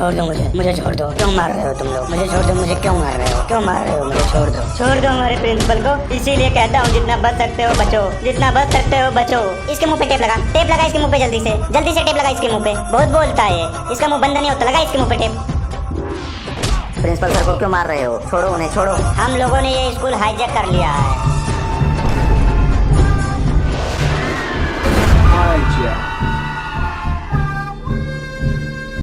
छोड़ दो मुझे छोड़ दो। क्यों मार रहे हो तुम लोग? मुझे छोड़ दो। मुझे क्यों मार रहे हो? क्यों मार रहे हो? मुझे छोड़ दो हमारे प्रिंसिपल को। इसीलिए कहता हूँ जितना बच सकते हो बचो, जितना बच सकते हो बचो। इसके मुंह पे टेप लगा इसके मुंह पे, जल्दी से टेप लगा इसके मुंह पे। बहुत बोलता है, इसका मुंह बंद नहीं होता। लगा इसके मुंह पे टेप। प्रिंसिपल सर को क्यों मार रहे हो? छोड़ो उन्हें, छोड़ो। हम लोगों ने ये स्कूल हाईजैक कर लिया है।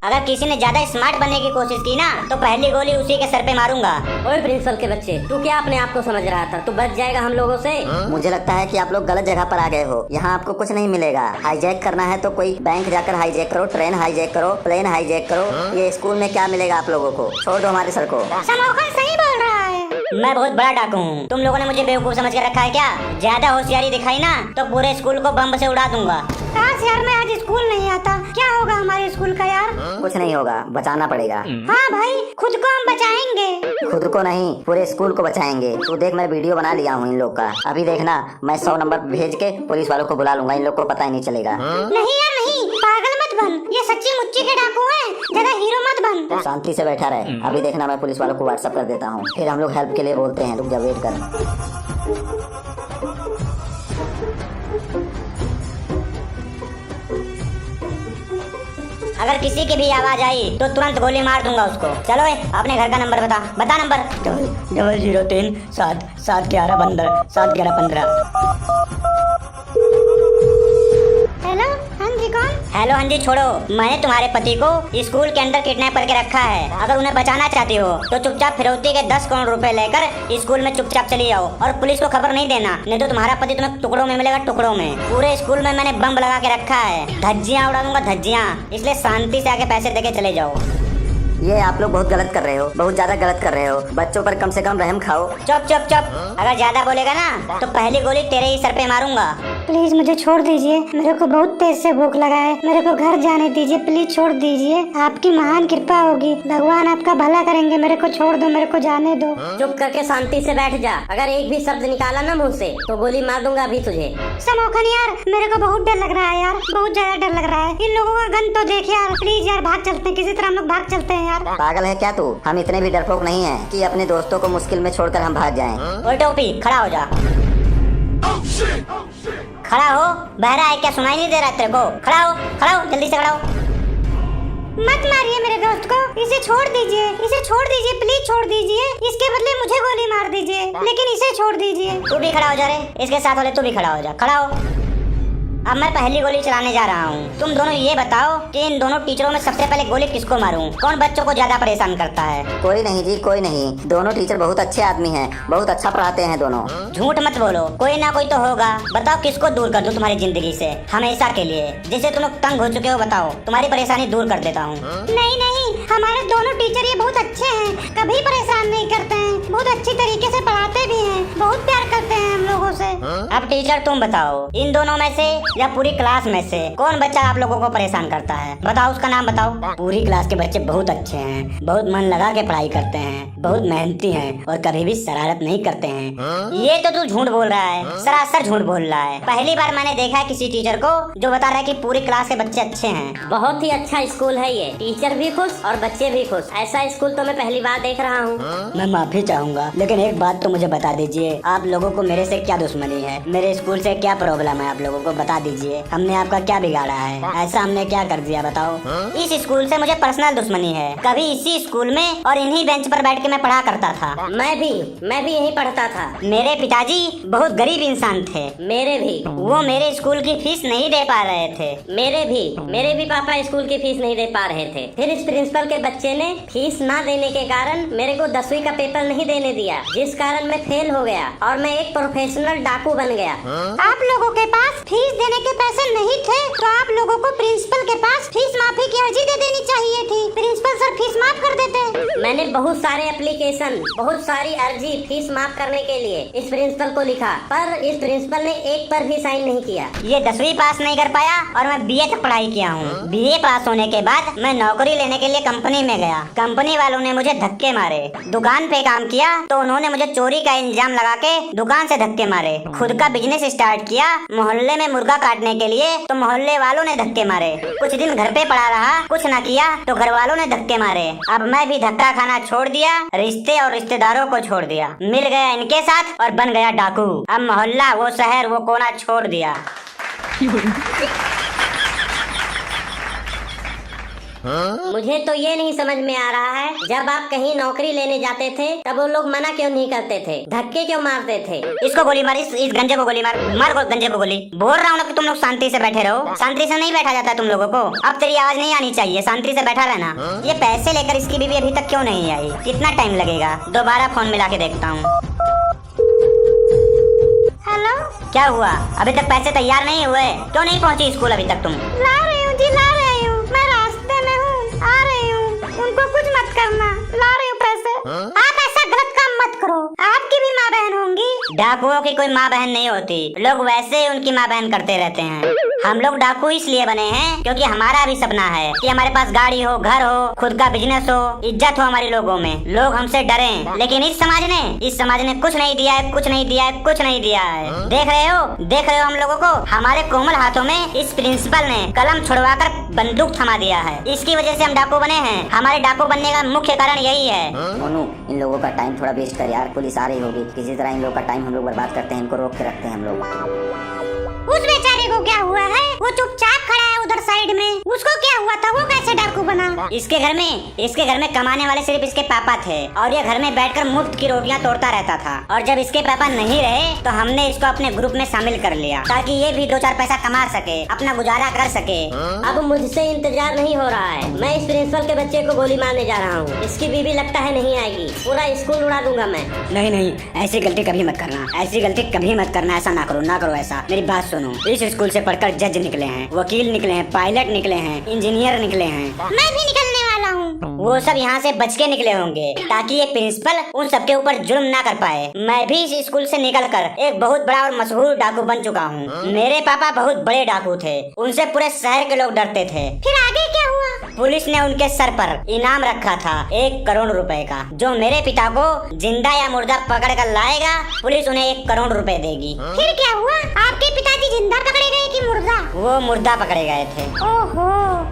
अगर किसी ने ज्यादा स्मार्ट बनने की कोशिश की ना तो पहली गोली उसी के सर पे मारूंगा। ओए प्रिंसिपल के बच्चे, तू क्या अपने आप को समझ रहा था? तू बच जाएगा हम लोगों से। मुझे लगता है कि आप लोग गलत जगह पर आ गए हो। यहाँ आपको कुछ नहीं मिलेगा। हाईजैक करना है तो कोई बैंक जाकर हाईजैक करो, ट्रेन हाईजैक करो, प्लेन हाईजैक करो। ये स्कूल में क्या मिलेगा आप लोगों को? छोड़ दो हमारे सर को। समोखन सही बोल रहा है। मैं बहुत बड़ा डाकू हूँ। तुम लोगों ने मुझे बेवकूफ समझ के रखा है क्या? ज्यादा होशियारी दिखाई ना तो पूरे स्कूल को बम से उड़ा दूंगा। काश यार मैं आज स्कूल नहीं आता। क्या होगा हमारे स्कूल का यार? कुछ नहीं होगा, बचाना पड़ेगा। हाँ भाई, खुद को हम बचाएंगे। खुद को नहीं, पूरे स्कूल को बचाएंगे। तू देख, मैं वीडियो बना लिया हूँ इन लोग का। अभी देखना, मैं 100 नंबर भेज के पुलिस वालों को बुला लूंगा। इन लोग को पता ही नहीं चलेगा। नहीं यार नहीं, पागल मत बन। ये सच्ची मुच्ची के डाकू हैं, ज्यादा हीरो मत बन। शांति से बैठा रहे। अभी देखना, मैं पुलिस वालों को व्हाट्सएप कर देता हूँ, फिर हम लोग हेल्प के लिए बोलते हैं। रुक जा, वेट कर। अगर किसी की भी आवाज आई तो तुरंत गोली मार दूंगा उसको। चलो अपने घर का नंबर बता नंबर। 0003 7 7 11 15 7 11 15। हेलो हाँ जी, कौन? हेलो हाँ जी, छोड़ो। मैंने तुम्हारे पति को स्कूल के अंदर किडनैप करके रखा है। अगर उन्हें बचाना चाहती हो तो चुपचाप फिरौती के 10 करोड़ रुपए लेकर स्कूल में चुपचाप चली जाओ और पुलिस को खबर नहीं देना, नहीं तो तुम्हारा पति तुम्हें टुकड़ों में मिलेगा, टुकड़ों में। पूरे स्कूल में मैंने बम लगा के रखा है, धज्जियां उड़ा दूंगा, धज्जियां। इसलिए शांति से आके पैसे देके चले जाओ। ये आप लोग बहुत गलत कर रहे हो, बहुत ज्यादा गलत कर रहे हो। बच्चों पर कम से कम रहम खाओ। चुप। अगर ज्यादा बोलेगा ना तो पहली गोली तेरे ही सर पे मारूंगा। प्लीज मुझे छोड़ दीजिए, मेरे को बहुत तेज से भूख लगा है। मेरे को घर जाने दीजिए, प्लीज छोड़ दीजिए। आपकी महान कृपा होगी, भगवान आपका भला करेंगे। मेरे को छोड़ दो, मेरे को जाने दो। चुप करके शांति से बैठ जा। अगर एक भी शब्द निकाला ना मुंह से तो गोली मार दूंगा अभी तुझे। समोखन यार, मेरे को बहुत डर लग रहा है यार, बहुत ज्यादा डर लग रहा है। इन लोगों का गन तो देख यार। प्लीज यार भाग चलते हैं, किसी तरह हम लोग भाग चलते हैं यार। पागल है क्या तू? हम इतने भी डरपोक नहीं हैं कि अपने दोस्तों को मुश्किल में छोड़कर हम भाग जाएं। ओए टोपी, खड़ा हो जा। खड़ा हो, बहरा है क्या? सुनाई नहीं दे रहा तेरे को? खड़ा हो, जल्दी से खड़ा हो। मत मारिए मेरे दोस्त को, इसे छोड़ दीजिए, प्लीज छोड़ दीजिए। इसके बदले मुझे गोली मार दीजिए, लेकिन इसे छोड़ दीजिए। तू भी खड़ा हो जा रे, इसके साथ वाले तू भी खड़ा हो जा। खड़ा हो। अब मैं पहली गोली चलाने जा रहा हूँ। तुम दोनों ये बताओ कि इन दोनों टीचरों में सबसे पहले गोली किसको मारूं? कौन बच्चों को ज्यादा परेशान करता है? कोई नहीं जी, कोई नहीं। दोनों टीचर बहुत अच्छे आदमी हैं, बहुत अच्छा पढ़ाते हैं दोनों। झूठ मत बोलो, कोई ना कोई तो होगा। बताओ किसको दूर कर दूं तुम्हारी जिंदगी से हमेशा के लिए? जिसे तुम लोग तंग हो चुके हो, बताओ, तुम्हारी परेशानी दूर कर देता हूँ। नहीं, हमारे दोनों टीचर ये बहुत अच्छे हैं, कभी परेशान नहीं करते हैं, बहुत अच्छी तरीके से पढ़ाते भी हैं, बहुत प्यार करते हैं हम लोगों से। अब टीचर तुम बताओ, इन दोनों में से या पूरी क्लास में से कौन बच्चा आप लोगों को परेशान करता है? बताओ, उसका नाम बताओ। पूरी क्लास के बच्चे बहुत अच्छे हैं, बहुत मन लगा के पढ़ाई करते हैं, बहुत मेहनती हैं और कभी भी शरारत नहीं करते हैं। ये तो तू झूठ बोल रहा है, सरासर झूठ बोल रहा है। पहली बार मैंने देखा है किसी टीचर को जो बता रहा है कि पूरी क्लास के बच्चे अच्छे हैं। बहुत ही अच्छा स्कूल है ये, टीचर भी खुश और बच्चे भी खुश। ऐसा स्कूल तो मैं पहली बार देख रहा हूँ। मैं माफी चाहूंगा, लेकिन एक बात तो मुझे बता दीजिए, आप लोगों को मेरे से क्या दुश्मनी है? मेरे स्कूल से क्या प्रॉब्लम है? आप लोगों को बता दीजिए, हमने आपका क्या बिगाड़ा है? ऐसा हमने क्या कर दिया बताओ? इस स्कूल से मुझे पर्सनल दुश्मनी है। कभी इसी स्कूल में और इन्हीं बेंच पर बैठ के मैं पढ़ा करता था। मैं भी यही पढ़ता था। मेरे पिताजी बहुत गरीब इंसान थे। मेरे भी। वो मेरे स्कूल की फीस नहीं दे पा रहे थे। मेरे भी पापा स्कूल की फीस नहीं दे पा रहे थे। फिर इस प्रिंसिपल के बच्चे ने फीस ना देने के कारण मेरे को 10वीं का पेपर नहीं देने दिया, जिस कारण मैं फेल हो गया और मैं एक प्रोफेशनल डाकू बन गया। आप लोगों के पास फीस देने के पैसे नहीं थे तो आप लोगों को प्रिंसिपल के पास फीस माफी की अर्जी दे देनी चाहिए थी। प्रिंसिपल सर फीस माफ कर देते। मैंने बहुत सारे एप्लीकेशन, बहुत सारी अर्जी फीस माफ करने के लिए इस प्रिंसिपल को लिखा, पर इस प्रिंसिपल ने एक पर भी साइन नहीं किया। ये 10वीं पास नहीं कर पाया और मैं BA तक पढ़ाई किया हूँ। BA पास होने के बाद मैं नौकरी लेने के लिए कंपनी में गया। कंपनी वालों ने मुझे धक्के मारे। दुकान पे काम किया तो उन्होंने मुझे चोरी का इल्जाम लगा के दुकान से धक्के मारे। खुद का बिजनेस स्टार्ट किया मोहल्ले में मुर्गा काटने के लिए, तो मोहल्ले वालों ने धक्के मारे। कुछ दिन घर पे पड़ा रहा, कुछ ना किया तो घर वालों ने धक्के मारे। अब मैं भी धक्का खाना छोड़ दिया, रिश्ते और रिश्तेदारों को छोड़ दिया, मिल गया इनके साथ और बन गया डाकू। अब मोहल्ला, वो शहर, वो कोना छोड़ दिया। मुझे तो ये नहीं समझ में आ रहा है, जब आप कहीं नौकरी लेने जाते थे तब वो लोग मना क्यों नहीं करते थे, धक्के क्यों मारते थे? इसको गोली मार, इस गंजे को गोली मार, गंजे को गोली। बोल रहा हूँ ना कि तुम लोग शांति से बैठे रहो। शांति से नहीं बैठा जाता तुम लोगों को। अब तेरी आवाज नहीं आनी चाहिए, शांति से बैठा रहना। ये पैसे लेकर इसकी बीवी अभी तक क्यों नहीं आई? कितना टाइम लगेगा? दोबारा फोन मिला के देखता हूँ। हेलो, क्या हुआ? अभी तक पैसे तैयार नहीं हुए? क्यों नहीं पहुँची स्कूल अभी तक तुम? ला रही हूँ जी, ला रही हूँ। मैं रास्ते में हूँ, आ रही हूँ। उनको कुछ मत करना, ला रही हूँ पैसे। आप ऐसा गलत काम मत करो, आपकी भी माँ बहन होंगी। डाकुओं की कोई माँ बहन नहीं होती, लोग वैसे ही उनकी माँ बहन करते रहते हैं। हम लोग डाकू इसलिए बने हैं क्योंकि हमारा भी सपना है कि हमारे पास गाड़ी हो, घर हो, खुद का बिजनेस हो, इज्जत हो हमारे लोगों में, लोग हमसे डरें। लेकिन इस समाज ने कुछ नहीं दिया है, कुछ नहीं दिया है, कुछ नहीं दिया है। देख रहे हो हम लोगों को? हमारे कोमल हाथों में इस प्रिंसिपल ने कलम छुड़वाकर बंदूक थमा दिया है। इसकी वजह से हम डाकू बने हैं। हमारे डाकू बनने का मुख्य कारण यही है। मोनू, इन लोगों का टाइम थोड़ा वेस्ट कर यार, पुलिस आ रही होगी। किसी तरह इन लोगों का टाइम हम लोग बर्बाद करते हैं, इनको रोक के रखते हैं हम लोग। उस बेचारे को क्या हुआ है? वो चुपचाप खड़ा है उधर साइड में। उसको क्या हुआ था? वो कैसे डाकू बना? इसके घर में कमाने वाले सिर्फ इसके पापा थे और ये घर में बैठकर मुफ्त की रोटियां तोड़ता रहता था। और जब इसके पापा नहीं रहे तो हमने इसको अपने ग्रुप में शामिल कर लिया ताकि ये भी 2-4 पैसा कमा सके, अपना गुजारा कर सके। अब मुझसे इंतजार नहीं हो रहा है, मैं इस प्रिंसिपल के बच्चे को गोली मारने जा रहा हूँ। इसकी बीवी लगता है नहीं आएगी, पूरा स्कूल उड़ा दूंगा मैं। नहीं, ऐसी गलती कभी मत करना, ऐसी गलती कभी मत करना। ऐसा ना करो ऐसा। मेरी बात सुनो, इस स्कूल से पढ़कर जज निकले हैं, वकील निकले हैं, पायलट निकले हैं, इंजीनियर निकले हैं। मैं भी निकलने वाला हूँ। वो सब यहाँ से बच के निकले होंगे ताकि ये प्रिंसिपल उन सबके ऊपर जुल्म ना कर पाए। मैं भी इस स्कूल से निकलकर एक बहुत बड़ा और मशहूर डाकू बन चुका हूँ। मेरे पापा बहुत बड़े डाकू थे, उनसे पूरे शहर के लोग डरते थे। फिर आगे क्या हुआ? पुलिस ने उनके सर पर इनाम रखा था 1 करोड़ रुपए का। जो मेरे पिता को जिंदा या मुर्दा पकड़ कर लाएगा, पुलिस उन्हें 1 करोड़ रुपए देगी। फिर क्या हुआ? आपके पिताजी जिंदा पकड़े गए कि मुर्दा? वो मुर्दा पकड़े गए थे। ओहो,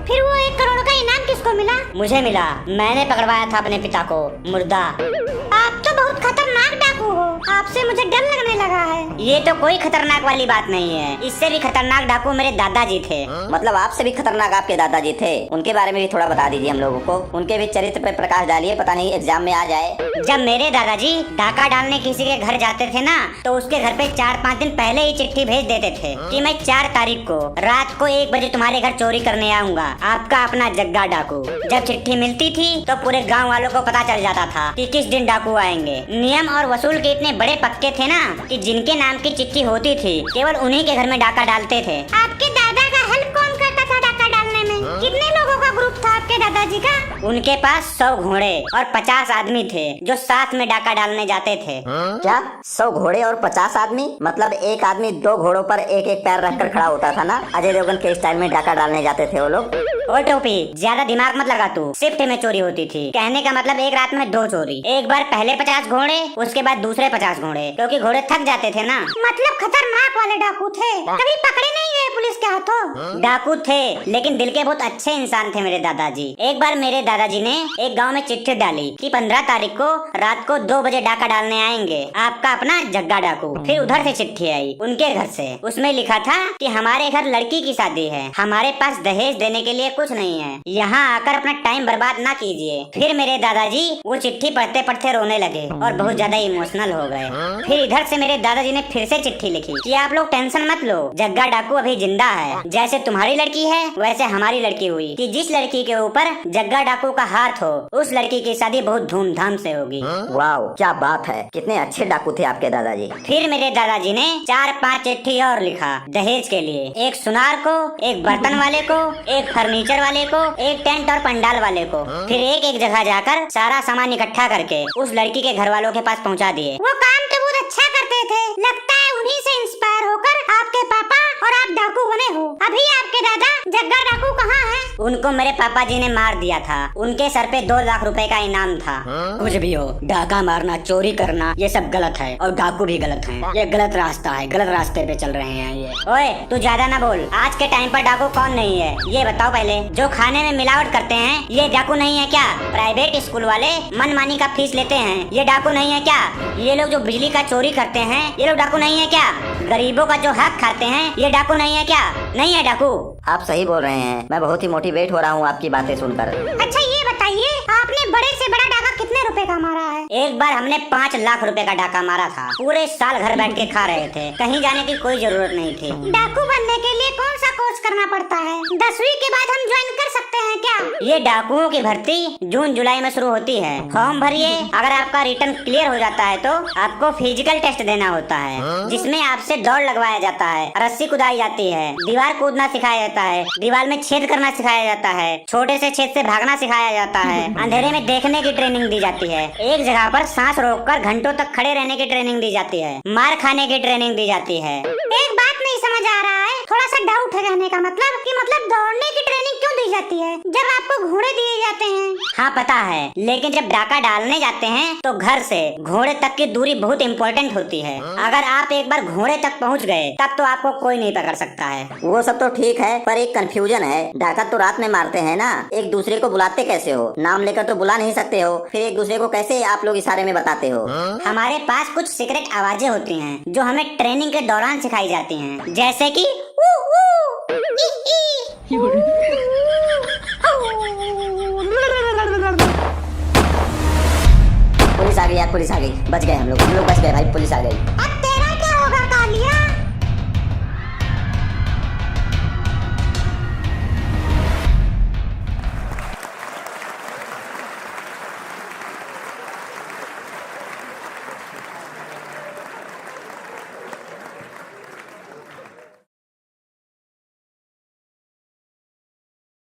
फिर वो 1 करोड़ का इनाम किसको मिला? मुझे मिला, मैंने पकड़वाया था अपने पिता को, मुर्दा। आप तो बहुत खतरनाक डाकू हो, आपसे मुझे डर लगने लगा है। ये तो कोई खतरनाक वाली बात नहीं है, इससे भी खतरनाक डाकू मेरे दादाजी थे। मतलब आपसे भी खतरनाक आपके दादाजी थे? उनके बारे में भी थोड़ा बता दीजिए हम लोगों को, उनके भी चरित्र पर प्रकाश डालिए, पता नहीं एग्जाम में आ जाए। जब मेरे दादाजी डाका डालने किसी के घर जाते थे ना, तो उसके घर पे 4-5 दिन पहले ही चिट्ठी भेज देते थे कि मैं 4 तारीख को रात को 1 बजे तुम्हारे घर चोरी करने आऊंगा, आपका अपना जग्गा डाकू। जब चिट्ठी मिलती थी तो पूरे गांव वालों को पता चल जाता था कि किस दिन डाकू आएंगे। नियम और वसूल के इतने बड़े पक्के थे ना कि जिनके नाम की चिट्ठी होती थी केवल उन्हीं के घर में डाका डालते थे। आपके दादा का हेल्प कौन करता था डाका डालने में? कितने लोगों का ग्रुप था आपके दादाजी का? उनके पास 100 घोड़े और 50 आदमी थे जो साथ में डाका डालने जाते थे। क्या 100 घोड़े और 50 आदमी? मतलब एक आदमी 2 घोड़ों पर एक पैर रखकर खड़ा होता था ना, अजय देवगन के स्टाइल में डाका डालने जाते थे वो लोग। ओ टोपी, ज्यादा दिमाग मत लगा तू। शिफ्ट में चोरी होती थी, कहने का मतलब एक रात में 2 चोरी। एक बार पहले 50 घोड़े, उसके बाद दूसरे 50 घोड़े, क्योंकि घोड़े थक जाते थे ना। मतलब खतरनाक वाले डाकू थे। कभी पकड़े नहीं गए पुलिस के हाथों? डाकू थे लेकिन दिल के बहुत अच्छे इंसान थे मेरे दादाजी। एक बार मेरे दादाजी ने एक गांव में चिट्ठी डाली कि 15 तारीख को रात को 2 बजे डाका डालने आएंगे, आपका अपना जग्गा डाकू। फिर उधर से चिट्ठी आई उनके घर से, उसमें लिखा था कि हमारे घर लड़की की शादी है, हमारे पास दहेज देने के लिए कुछ नहीं है, यहाँ आकर अपना टाइम बर्बाद ना कीजिए। फिर मेरे दादाजी वो चिट्ठी पढ़ते पढ़ते रोने लगे और बहुत ज्यादा इमोशनल हो गए। फिर इधर से मेरे दादाजी ने फिर से चिट्ठी लिखी कि आप लोग टेंशन मत लो, जग्गा डाकू अभी जिंदा है, जैसे तुम्हारी लड़की है वैसे हमारी लड़की हुई, कि जिस लड़की के ऊपर जग्गा डाकू का हाथ हो उस लड़की की शादी बहुत धूमधाम से होगी। वाह, क्या बात है, कितने अच्छे डाकू थे आपके दादाजी। फिर मेरे दादाजी ने 4-5 चिट्ठी और लिखा दहेज के लिए, एक सुनार को, एक बर्तन वाले को, एक फर्नीचर वाले को, एक टेंट और पंडाल वाले को। फिर एक जगह जाकर सारा सामान इकट्ठा करके उस लड़की के घर वालों के पास पहुंचा दिए। वो काम तो बहुत अच्छा करते थे, लगता है उन्हीं से इंस्पायर होकर आपके पापा और आप डाकू बने हो। अभी आपके दादा जग्गा डाकू कहाँ हैं? उनको मेरे पापा जी ने मार दिया था। उनके सर पे 2 लाख रुपए का इनाम था। कुछ भी हो, डाका मारना, चोरी करना ये सब गलत है और डाकू भी गलत है। ये गलत रास्ता है, गलत रास्ते पे चल रहे हैं ये। ओए तू ज्यादा ना बोल। आज के टाइम पर डाकू कौन नहीं है ये बताओ पहले। जो खाने में मिलावट करते हैं ये डाकू नहीं है क्या? प्राइवेट स्कूल वाले मनमानी का फीस लेते हैं, ये डाकू नहीं है क्या? ये लोग जो बिजली का चोरी करते हैं ये लोग डाकू नहीं है क्या? गरीबों का जो हक खाते हैं ये डाकू नहीं है क्या? नहीं है डाकू। आप सही बोल रहे हैं, मैं बहुत ही मोटिवेट हो रहा हूँ आपकी बातें सुनकर। अच्छा ये बताइए, आपने बड़े से बड़ा डाका कितने रुपए का मारा है? एक बार हमने 5 लाख रुपए का डाका मारा था। पूरे साल घर बैठ के खा रहे थे, कहीं जाने की कोई जरूरत नहीं थी। डाकू बनने के लिए कौन सा कोर्स करना पड़ता है? 10वीं के बाद हम ज्वाइन कर सकते हैं क्या? ये डाकुओं की भर्ती जून जुलाई में शुरू होती है। फॉर्म भरिए, अगर आपका रिटर्न क्लियर हो जाता है तो आपको फिजिकल टेस्ट देना होता है, जिसमें आपसे दौड़ लगवाया जाता है, रस्सी कुदाई जाती है, दीवार कूदना सिखाया जाता है, दीवार में छेद करना सिखाया जाता है, छोटे से छेद से भागना सिखाया जाता है, अंधेरे में देखने की ट्रेनिंग दी जाती है, एक जगह पर सांस रोककर घंटों तक खड़े रहने की ट्रेनिंग दी जाती है, मार खाने की ट्रेनिंग दी जाती है। एक बात नहीं समझ आ रहा है, थोड़ा सा डाउट है कहने का मतलब कि दौड़ने की ट्रेनिंग क्यों दी जाती है जब आपको घोड़े दिए जाते हैं? हाँ पता है, लेकिन जब डाका डालने जाते हैं तो घर से घोड़े तक की दूरी बहुत इम्पोर्टेंट होती है। अगर आप एक बार घोड़े तक पहुंच गए तब तो आपको कोई नहीं पकड़ सकता है। वो सब तो ठीक है, पर एक कंफ्यूजन है। डाका तो रात में मारते हैं ना, एक दूसरे को बुलाते कैसे हो? नाम लेकर तो बुला नहीं सकते हो, फिर एक दूसरे को कैसे आप लोग इशारे में बताते हो? हमारे पास कुछ सीक्रेट आवाजें होती हैं जो हमें ट्रेनिंग के दौरान सिखाई जाती हैं, जैसे कि पुलिस आ गई यार, पुलिस आ गई। बच गए हम लोग बच गए भाई, पुलिस आ गई।